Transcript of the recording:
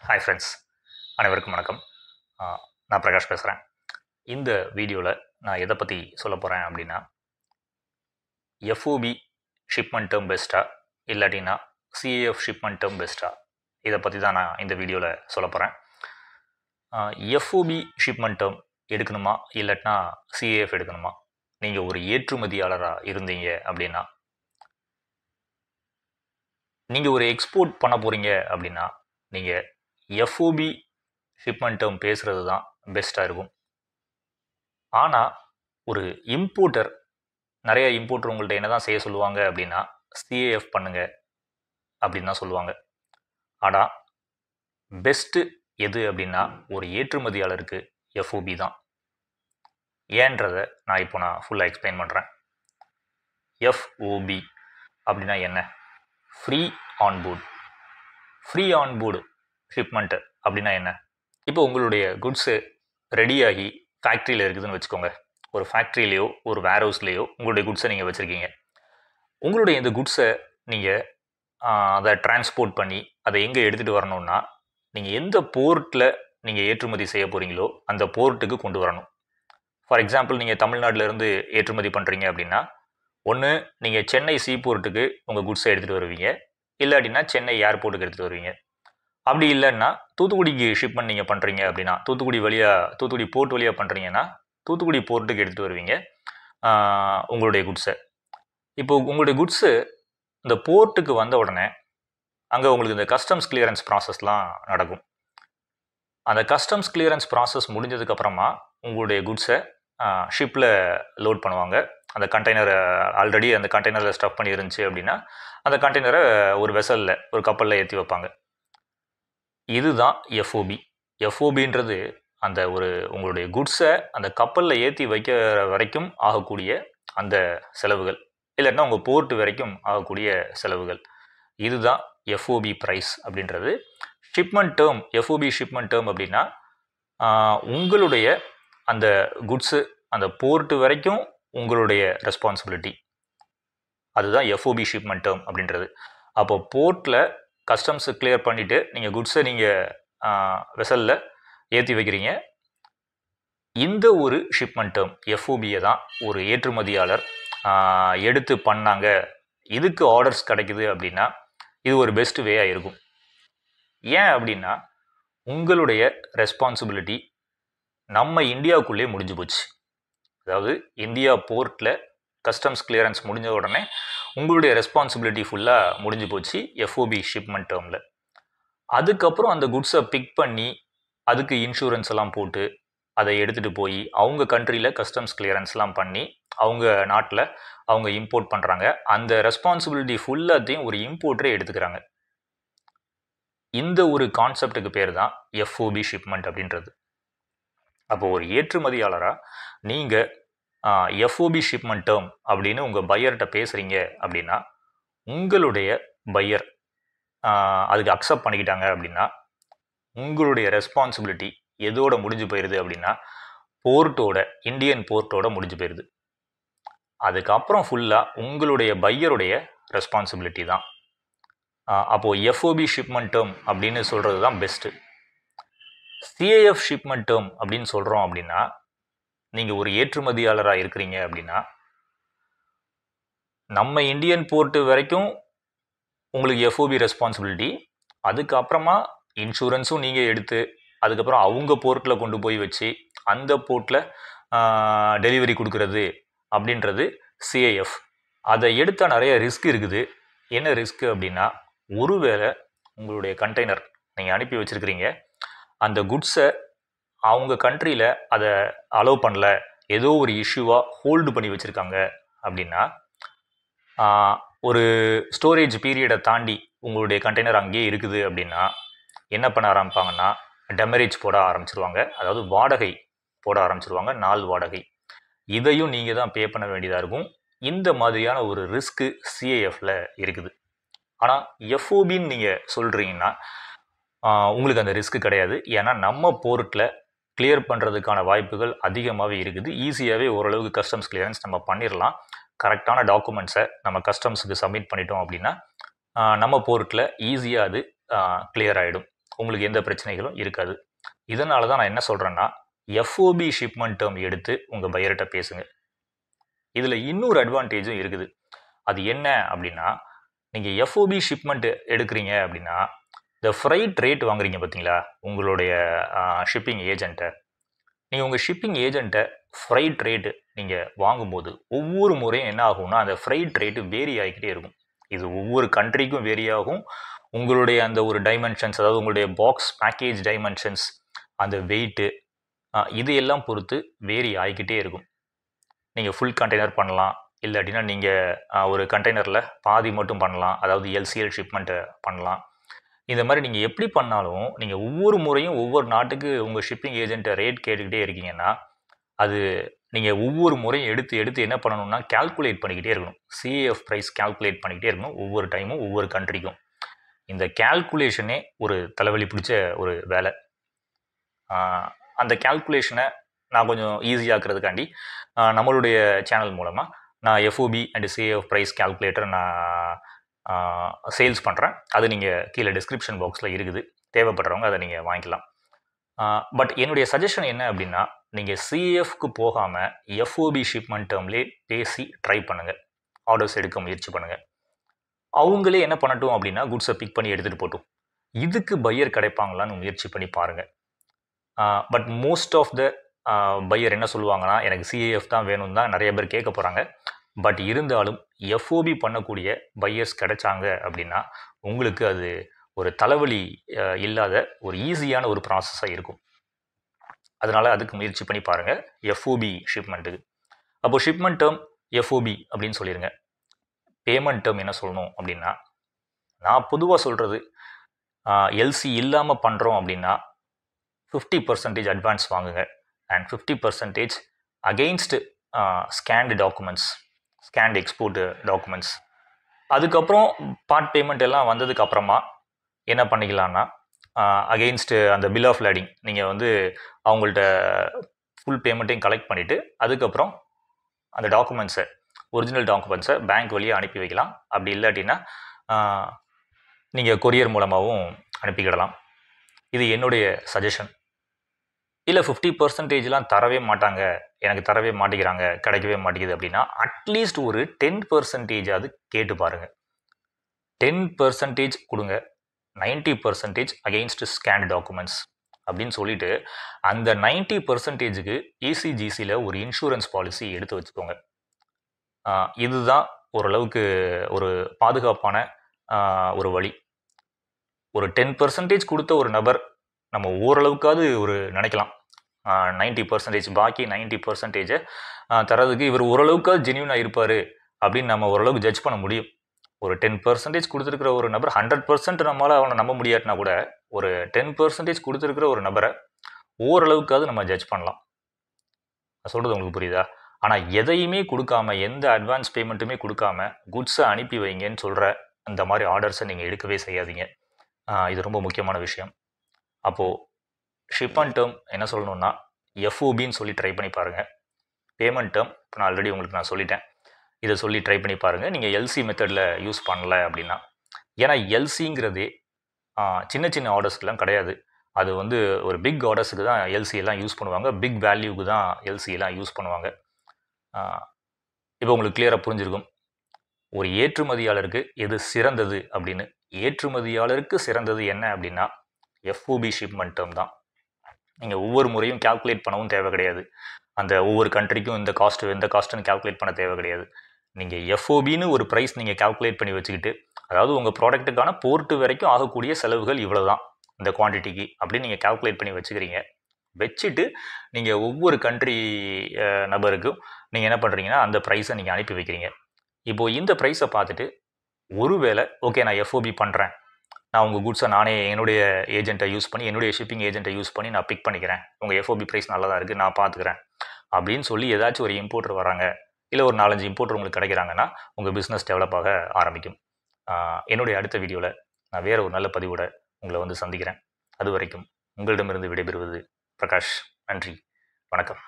Hi friends, அனைவருக்கும் வணக்கம். நான் பிரகாஷ் பேசுகிறேன். இந்த வீடியோவில் நான் எதை பற்றி சொல்ல போகிறேன் அப்படின்னா, எஃப்ஓபி ஷிப்மெண்ட் டேர்ம் பெஸ்ட்டா இல்லாட்டினா சிஏஎஃப் ஷிப்மெண்ட் டேர்ம் பெஸ்ட்டா, இதை பற்றி தான் நான் இந்த வீடியோவில் சொல்ல போகிறேன். எஃப்ஓபி ஷிப்மெண்ட் டேர்ம் எடுக்கணுமா இல்லாட்டினா சிஏஎஃப் எடுக்கணுமா? நீங்கள் ஒரு ஏற்றுமதியாளராக இருந்தீங்க அப்படின்னா, நீங்கள் ஒரு எக்ஸ்போர்ட் பண்ண போகிறீங்க அப்படின்னா, நீங்கள் எஃப்ஓபி ஷிப்மெண்ட் டேர்ம் பேசுகிறது தான் பெஸ்ட்டாக இருக்கும். ஆனால் ஒரு இம்போர்ட்டர், நிறைய இம்போர்ட்டர் உங்கள்கிட்ட என்ன தான் செய்ய சொல்லுவாங்க அப்படின்னா, சிஏஎஃப் பண்ணுங்க அப்படின்னு தான் சொல்லுவாங்க. ஆனால் பெஸ்ட்டு எது அப்படின்னா, ஒரு ஏற்றுமதியாளருக்கு எஃப்ஓபி தான். ஏன்றதை நான் ஃபுல்லாக எக்ஸ்பிளைன் பண்ணுறேன். எஃப்ஓபி அப்படின்னா என்ன? Free onboard. Free onboard shipment அப்படின்னா என்ன? இப்போ உங்களுடைய குட்ஸு ரெடியாகி ஃபேக்ட்ரியில் இருக்குதுன்னு வச்சுக்கோங்க. ஒரு ஃபேக்ட்ரியிலையோ ஒரு வேர்ஹவுஸ்லேயோ உங்களுடைய குட்ஸை நீங்கள் வச்சுருக்கீங்க. உங்களுடைய இந்த குட்ஸை நீங்கள் அதை டிரான்ஸ்போர்ட் பண்ணி அதை எங்கே எடுத்துகிட்டு வரணும்னா, நீங்கள் எந்த போர்ட்டில் நீங்கள் ஏற்றுமதி செய்ய போகிறீங்களோ அந்த போர்ட்டுக்கு கொண்டு வரணும். ஃபார் எக்ஸாம்பிள், நீங்கள் தமிழ்நாட்டிலேருந்து ஏற்றுமதி பண்ணுறீங்க அப்படின்னா, ஒன்று நீங்கள் சென்னை சீ போர்ட்டுக்கு உங்கள் குட்ஸை எடுத்துகிட்டு வருவீங்க, இல்லாட்டினா சென்னை ஏர்போர்ட்டுக்கு எடுத்துகிட்டு வருவீங்க. அப்படி இல்லைன்னா தூத்துக்குடிக்கு ஷிப்மெண்ட் நீங்கள் பண்ணுறீங்க அப்படின்னா, தூத்துக்குடி போர்ட் வழியாக பண்ணுறீங்கன்னா தூத்துக்குடி போர்ட்டுக்கு எடுத்துகிட்டு வருவீங்க உங்களுடைய குட்ஸை. இப்போ உங்களுடைய குட்ஸு இந்த போர்ட்டுக்கு வந்த உடனே அங்கே உங்களுக்கு இந்த கஸ்டம்ஸ் கிளியரன்ஸ் ப்ராசஸ்லாம் நடக்கும். அந்த கஸ்டம்ஸ் கிளியரன்ஸ் ப்ராசஸ் முடிஞ்சதுக்கப்புறமா உங்களுடைய குட்ஸை ஷிப்பில் லோட் பண்ணுவாங்க. அந்த கண்டெய்னரை ஆல்ரெடி அந்த கண்டெய்னரில் ஸ்டஃப் பண்ணி இருந்துச்சு அப்படின்னா அந்த கண்டெய்னரை ஒரு வெசலில், ஒரு கப்பலில் ஏற்றி வைப்பாங்க. இதுதான் எஃப்ஓபி. எஃப்ஓபின்றது அந்த உங்களுடைய குட்ஸை அந்த கப்பலில் ஏற்றி வைக்கிற வரைக்கும் ஆகக்கூடிய அந்த செலவுகள், இல்லைன்னா உங்கள் போர்ட்டு வரைக்கும் ஆகக்கூடிய செலவுகள். இதுதான் எஃப்ஓபி ப்ரைஸ் அப்படின்றது. Shipment term, FOB shipment term அப்படின்னா உங்களுடைய அந்த குட்ஸு அந்த போர்ட்டு வரைக்கும் உங்களுடைய ரெஸ்பான்சிபிலிட்டி. அதுதான் எஃப்ஓபி ஷிப்மெண்ட் டேர்ம் அப்படின்றது. அப்போ போர்ட்டில் கஸ்டம்ஸு கிளியர் பண்ணிவிட்டு நீங்கள் குட்ஸை நீங்கள் வெசலில் ஏற்றி வைக்கிறீங்க. இந்த ஒரு ஷிப்மெண்ட் டேர்ம் எஃப்ஓபியை தான் ஒரு ஏற்றுமதியாளர் எடுத்து பண்ணாங்க, இதுக்கு ஆர்டர்ஸ் கிடைக்குது அப்படின்னா இது ஒரு பெஸ்ட் வேயாக இருக்கும். ஏன் அப்படின்னா, உங்களுடைய ரெஸ்பான்சிபிலிட்டி நம்ம இந்தியாவுக்குள்ளே முடிஞ்சு போச்சு. அதாவது இந்தியா போர்ட்டில் கஸ்டம்ஸ் கிளியரன்ஸ் முடிஞ்ச உடனே உங்களுடைய ரெஸ்பான்சிபிலிட்டி ஃபுல்லாக முடிஞ்சு போச்சு எஃப்ஓபி ஷிப்மெண்ட் டேர்மில். அதுக்கப்புறம் அந்த குட்ஸை பிக் பண்ணி அதுக்கு இன்சூரன்ஸ் எல்லாம் போட்டு அதை எடுத்துகிட்டு போய் அவங்க கண்ட்ரியில் கஸ்டம்ஸ் கிளியரன்ஸ்லாம் பண்ணி அவங்க நாட்டில் அவங்க இம்போர்ட் பண்ணுறாங்க. அந்த ரெஸ்பான்சிபிலிட்டி ஃபுல்லாத்தையும் ஒரு இம்போர்ட்டரே எடுத்துக்கிறாங்க. இந்த ஒரு கான்செப்டுக்கு பேர் தான் எஃப்ஓபி ஷிப்மெண்ட் அப்படின்றது. அப்போ ஒரு ஏற்றுமதியாளராக நீங்கள் எஃப்ஓபி ஷிப்மெண்ட் டேர்ம் அப்படின்னு உங்கள் பையர்கிட்ட பேசுகிறீங்க அப்படின்னா, உங்களுடைய பையர் அதுக்கு அக்செப்ட் பண்ணிக்கிட்டாங்க அப்படின்னா உங்களுடைய ரெஸ்பான்சிபிலிட்டி எதோட முடிஞ்சு போயிடுது அப்படின்னா, போர்ட்டோட, இந்தியன் போர்ட்டோட முடிஞ்சு போயிடுது. அதுக்கப்புறம் ஃபுல்லாக உங்களுடைய பையருடைய ரெஸ்பான்சிபிலிட்டி தான். அப்போது எஃப்ஓபி ஷிப்மெண்ட் டேர்ம் அப்படின்னு சொல்கிறது தான் பெஸ்ட்டு. சிஏஎஃப் ஷிப்மெண்ட் டேர்ம் அப்படின்னு சொல்கிறோம் அப்படின்னா, நீங்கள் ஒரு ஏற்றுமதியாளராக இருக்கிறீங்க அப்படின்னா, நம்ம இந்தியன் போர்ட்டு வரைக்கும் உங்களுக்கு எஃப்ஓபி ரெஸ்பான்சிபிலிட்டி, அதுக்கப்புறமா இன்சூரன்ஸும் நீங்கள் எடுத்து அதுக்கப்புறம் அவங்க போர்ட்டில் கொண்டு போய் வச்சு அந்த போர்ட்டில் டெலிவரி கொடுக்கறது அப்படின்றது சிஏஎஃப். அதை எடுத்தால் நிறைய ரிஸ்க் இருக்குது. என்ன ரிஸ்க்கு அப்படின்னா, ஒருவேளை உங்களுடைய கண்டெய்னர் நீங்கள் அனுப்பி வச்சுருக்கிறீங்க, அந்த குட்ஸை அவங்க கண்ட்ரியில் அதை அலோவ் பண்ணல, ஏதோ ஒரு இஷ்யூவாக ஹோல்டு பண்ணி வச்சுருக்காங்க அப்படின்னா, ஒரு ஸ்டோரேஜ் பீரியடை தாண்டி உங்களுடைய கண்டெய்னர் அங்கேயே இருக்குது அப்படின்னா என்ன பண்ண ஆரம்பிப்பாங்கன்னா, டெமரேஜ் போட ஆரம்பிச்சிருவாங்க. அதாவது வாடகை போட ஆரம்பிச்சிருவாங்க, நாள் வாடகை. இதையும் நீங்கள் தான் பே பண்ண வேண்டியதாக இருக்கும். இந்த மாதிரியான ஒரு ரிஸ்க்கு சிஏஎஃப்ல இருக்குது. ஆனால் எஃப்ஓபின்னு நீங்கள் சொல்கிறீங்கன்னா உங்களுக்கு அந்த ரிஸ்க்கு கிடையாது. ஏன்னா நம்ம போர்ட்டில் கிளியர் பண்ணுறதுக்கான வாய்ப்புகள் அதிகமாகவே இருக்குது. ஈஸியாகவே ஓரளவுக்கு கஸ்டம்ஸ் கிளியரன்ஸ் நம்ம பண்ணிடலாம். கரெக்டான டாக்குமெண்ட்ஸை நம்ம கஸ்டம்ஸுக்கு சப்மிட் பண்ணிட்டோம் அப்படின்னா நம்ம போர்ட்டில் ஈஸியாக அது கிளியர் ஆகிடும். உங்களுக்கு எந்த பிரச்சனைகளும் இருக்காது. இதனால தான் நான் என்ன சொல்கிறேன்னா, எஃப்ஓபி ஷிப்மெண்ட் டேர்ம் எடுத்து உங்கள் பையர்கிட்ட பேசுங்க. இதில் இன்னொரு அட்வான்டேஜும் இருக்குது. அது என்ன அப்படின்னா, நீங்கள் எஃப்ஓபி ஷிப்மெண்ட் எடுக்கிறீங்க அப்படின்னா, இந்த ஃப்ரைட் ரேட் வாங்குறீங்க பார்த்தீங்களா, உங்களுடைய ஷிப்பிங் ஏஜென்ட்டை, நீங்கள் உங்கள் ஷிப்பிங் ஏஜென்ட்டை ஃப்ரைட் ரேட்டு நீங்கள் வாங்கும்போது ஒவ்வொரு முறையும் என்ன ஆகும்னா, அந்த ஃப்ரைட் ரேட்டு வேரி ஆகிக்கிட்டே இருக்கும். இது ஒவ்வொரு கண்ட்ரிக்கும் வேரி ஆகும். உங்களுடைய அந்த ஒரு டைமென்ஷன்ஸ், அதாவது உங்களுடைய பாக்ஸ் பேக்கேஜ் டைமென்ஷன்ஸ், அந்த வெயிட்டு, இது எல்லாம் பொறுத்து வேரி ஆகிக்கிட்டே இருக்கும். நீங்கள் ஃபுல் கண்டெய்னர் பண்ணலாம், இல்லாட்டினா நீங்கள் ஒரு கண்டெய்னரில் பாதி மட்டும் பண்ணலாம், அதாவது எல்சிஎல் ஷிப்மெண்ட்டு பண்ணலாம். இந்த மாதிரி நீங்கள் எப்படி பண்ணாலும் நீங்கள் ஒவ்வொரு முறையும் ஒவ்வொரு நாட்டுக்கு உங்கள் ஷிப்பிங் ஏஜென்ட்டை ரேட் கேட்டுக்கிட்டே இருக்கீங்கன்னா, அது நீங்கள் ஒவ்வொரு முறையும் எடுத்து எடுத்து என்ன பண்ணணும்னா கால்குலேட் பண்ணிக்கிட்டே இருக்கணும். சிஏஎஃப் ப்ரைஸ் கால்குலேட் பண்ணிக்கிட்டே இருக்கணும் ஒவ்வொரு டைமும் ஒவ்வொரு கண்ட்ரிக்கும். இந்த கால்குலேஷனே ஒரு தலைவலி பிடிச்ச ஒரு வேலை. அந்த கால்குலேஷனை நான் கொஞ்சம் ஈஸியாக்குறதுக்காண்டி நம்மளுடைய சேனல் மூலமாக நான் FOB and CIF price calculator நான் சேல்ஸ் பண்ணுறேன். அது நீங்கள் கீழே டிஸ்கிரிப்ஷன் பாக்ஸில் இருக்குது, தேவைப்படுறவங்க அதை நீங்கள் வாங்கிக்கலாம். பட் என்னுடைய சஜஷன் என்ன அப்படின்னா, நீங்கள் சிஏஎஃப்க்கு போகாமல் எஃப்ஓபி ஷிப்மெண்ட் டேர்ம்லேயே பேசி ட்ரை பண்ணுங்கள், ஆர்டர்ஸ் எடுக்க முயற்சி பண்ணுங்கள். அவங்களே என்ன பண்ணட்டும் அப்படின்னா குட்ஸை பிக் பண்ணி எடுத்துகிட்டு போட்டும், இதுக்கு பையர் கிடைப்பாங்களான்னு முயற்சி பண்ணி பாருங்கள். But most of the buyer என்ன சொல்லுவாங்கன்னா, எனக்கு சிஏஎஃப் தான் வேணும் தான் நிறைய பேர் கேட்க போகிறாங்க. பட் இருந்தாலும் எஃப்ஓபி பண்ணக்கூடிய பையர்ஸ் கிடைச்சாங்க அப்படின்னா உங்களுக்கு அது ஒரு தலைவலி இல்லாத ஒரு ஈஸியான ஒரு ப்ராசஸாக இருக்கும். அதனால் அதுக்கு முயற்சி பண்ணி பாருங்கள் எஃப்ஓபி ஷிப்மெண்ட்டுக்கு. அப்போது ஷிப்மெண்ட் டேர்ம் எஃப்ஓபி அப்படின்னு சொல்லிடுங்க. பேமெண்ட் டேர்ம் என்ன சொல்லணும் அப்படின்னா, நான் பொதுவாக சொல்கிறது, எல்சி இல்லாமல் பண்ணுறோம் அப்படின்னா 50% அட்வான்ஸ் வாங்குங்க and 50% against scanned documents, scanned export documents. அதுக்கப்புறம் பார்ட் பேமெண்ட் எல்லாம் வந்ததுக்கு அப்புறமா என்ன பண்ணிக்கலான்னா, அகெயின்ஸ்ட்டு அந்த பில் ஆஃப் லேடிங் நீங்கள் வந்து அவங்கள்ட்ட ஃபுல் பேமெண்ட்டையும் கலெக்ட் பண்ணிவிட்டு அதுக்கப்புறம் அந்த டாக்குமெண்ட்ஸை, ஒரிஜினல் டாக்குமெண்ட்ஸை பேங்க் வழியாக அனுப்பி வைக்கலாம். அப்படி இல்லாட்டினா நீங்கள் கொரியர் மூலமாகவும் அனுப்பிக்கிடலாம். இது என்னுடைய சஜஷன். இல்லை 50%லாம் தரவே மாட்டாங்க, எனக்கு தரவே மாட்டேங்கிறாங்க, கிடைக்கவே மாட்டேங்குது அப்படின்னா அட்லீஸ்ட் ஒரு 10% கேட்டு பாருங்கள். 10% கொடுங்க, 90% அகெயின்ஸ்ட் ஸ்கேன் டாக்குமெண்ட்ஸ் அப்படின்னு சொல்லிட்டு அந்த 90%க்கு இசிஜிசியில் ஒரு இன்சூரன்ஸ் பாலிசி எடுத்து வச்சுக்கோங்க. இதுதான் ஓரளவுக்கு ஒரு பாதுகாப்பான ஒரு வழி. ஒரு 10% கொடுத்த ஒரு நபர் நம்ம ஓரளவுக்காவது ஒரு நினைக்கலாம், 90% பாக்கி 90% தரதுக்கு இவர் ஓரளவுக்காவது ஜென்யூனாக இருப்பார் அப்படின்னு நம்ம ஓரளவுக்கு ஜட்ஜ் பண்ண முடியும். ஒரு 10% கொடுத்துருக்கிற ஒரு நபர் 100% நம்மளால் அவனை நம்ப முடியாட்டினா கூட ஒரு 10% கொடுத்துருக்கிற ஒரு நபரை ஓரளவுக்காவது நம்ம ஜட்ஜ் பண்ணலாம். நான் சொல்கிறது உங்களுக்கு புரியுதா? ஆனால் எதையுமே கொடுக்காம, எந்த அட்வான்ஸ் பேமெண்ட்டுமே கொடுக்காம குட்ஸை அனுப்பி வைங்கன்னு சொல்கிற அந்த மாதிரி ஆர்டர்ஸை நீங்கள் எடுக்கவே செய்யாதீங்க. இது ரொம்ப முக்கியமான விஷயம். அப்போது ஷிப்மெண்ட் டேர்ம் என்ன சொல்லணும்னா எஃப்ஓபின்னு சொல்லி ட்ரை பண்ணி பாருங்கள். பேமெண்ட் டேர்ம் இப்போ நான் ஆல்ரெடி உங்களுக்கு நான் சொல்லிட்டேன், இதை சொல்லி ட்ரை பண்ணி பாருங்கள். நீங்கள் எல்சி மெத்தடில் யூஸ் பண்ணல அப்படின்னா, ஏன்னா எல்சிங்கிறதே சின்ன சின்ன ஆர்டர்ஸ்க்கெலாம் கிடையாது. அது வந்து ஒரு பிக் ஆர்டர்ஸுக்கு தான் எல்சியெல்லாம் யூஸ் பண்ணுவாங்க, பிக் வேல்யூக்கு தான் எல்சியெல்லாம் யூஸ் பண்ணுவாங்க. இப்போ உங்களுக்கு கிளியராக புரிஞ்சிருக்கும் ஒரு ஏற்றுமதியாளருக்கு எது சிறந்தது அப்படின்னு. ஏற்றுமதியாளருக்கு சிறந்தது என்ன அப்படின்னா எஃப்ஓபி ஷிப்மெண்ட் டேர்ம் தான். நீங்கள் ஒவ்வொரு முறையும் கால்குலேட் பண்ணவும் தேவை கிடையாது. அந்த ஒவ்வொரு கண்ட்ரிக்கும் இந்த காஸ்ட்டுன்னு கால்குலேட் பண்ண தேவை கிடையாது. நீங்கள் எஃப்ஓபின்னு ஒரு ப்ரைஸ் நீங்கள் கால்குலேட் பண்ணி வச்சுக்கிட்டு, அதாவது உங்கள் ப்ராடக்ட்டுக்கான போர்ட்டு வரைக்கும் ஆகக்கூடிய செலவுகள் இவ்வளோ தான் இந்த குவான்டிட்டிக்கு அப்படின்னு நீங்கள் கால்குலேட் பண்ணி வச்சுக்கிறீங்க. வச்சுட்டு நீங்கள் ஒவ்வொரு கண்ட்ரி நபருக்கும் நீங்கள் என்ன பண்ணுறீங்கன்னா அந்த ப்ரைஸை நீங்கள் அனுப்பி வைக்கிறீங்க. இப்போது இந்த ப்ரைஸை பார்த்துட்டு ஒருவேளை ஓகே நான் எஃப்ஓபி பண்ணுறேன், நான் உங்கள் குட்ஸை நானே என்னுடைய ஏஜென்ட்டை யூஸ் பண்ணி, என்னுடைய ஷிப்பிங் ஏஜென்ட்டை யூஸ் பண்ணி நான் பிக் பண்ணிக்கிறேன், உங்கள் எஃப்ஓபி ப்ரைஸ் நல்லா தான் இருக்குது, நான் பார்த்துக்கிறேன் அப்படின்னு சொல்லி ஏதாச்சும் ஒரு இம்போர்ட்டர் வராங்க, இல்லை ஒரு 4-5 இம்போர்ட்டர் உங்களுக்கு கிடைக்கிறாங்கன்னா உங்கள் பிஸ்னஸ் டெவலப் ஆக ஆரம்பிக்கும். என்னுடைய அடுத்த வீடியோவில் நான் வேறு ஒரு நல்ல பதிவோட உங்களை வந்து சந்திக்கிறேன். அது வரைக்கும் உங்களிடமிருந்து விடைபெறுவது பிரகாஷ். நன்றி, வணக்கம்.